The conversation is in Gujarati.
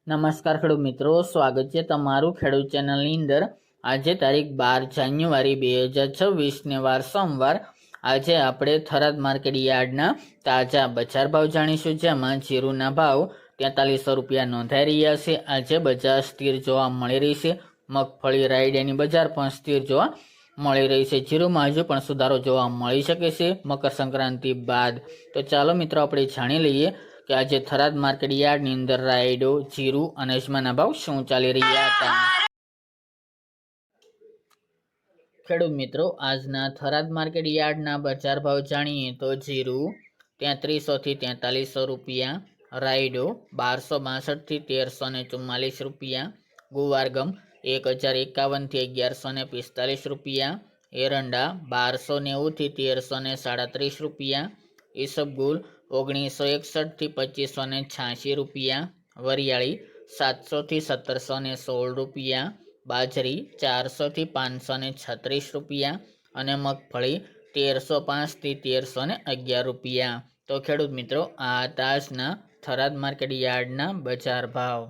નમસ્કાર ખેડૂત મિત્રો, સ્વાગત છે તમારું ખેડૂત ચેનલની અંદર। આજે તારીખ 12 જાન્યુઆરી 2026 ને વાર સોમવાર। આજે આપણે થરાદ માર્કેટ યાર્ડના તાજા બજાર ભાવ જાણીશું, જેમાં જીરુના ભાવ 4300 રૂપિયા નોંધાઈ રહ્યા છે। આજે બજાર સ્થિર જોવા મળી રહી છે। મગફળી રાયડાની બજાર પણ સ્થિર જોવા મળી રહી છે। જીરુમાં હજુ પણ સુધારો જોવા મળી શકે છે મકર સંક્રાંતિ બાદ। તો ચાલો મિત્રો આપણે જાણી લઈએ કે આજે થરાદ માર્કેટ યાર્ડની અંદર રાયડો, જીરું અને અજમાના ભાવ શું ચાલી રહ્યા હતા। ખેડૂત મિત્રો, આજના થરાદ માર્કેટ યાર્ડના બજાર ભાવ જાણીએ તો જીરું 3300 થી 4300 રૂપિયા, રાયડો 1262 થી 1344 રૂપિયા, ગુવારગમ 1051 થી 1145 રૂપિયા, એરંડા 1290 થી 1337 રૂપિયા, ઈસબગુલ 1961 થી 2586 રૂપિયા, વરિયાળી 700 થી 1716 રૂપિયા, બાજરી 400 થી 536 રૂપિયા અને મગફળી 1305 થી 1311 રૂપિયા। તો ખેડૂત મિત્રો, આ તાજના થરાદ માર્કેટ યાર્ડના બજાર ભાવ।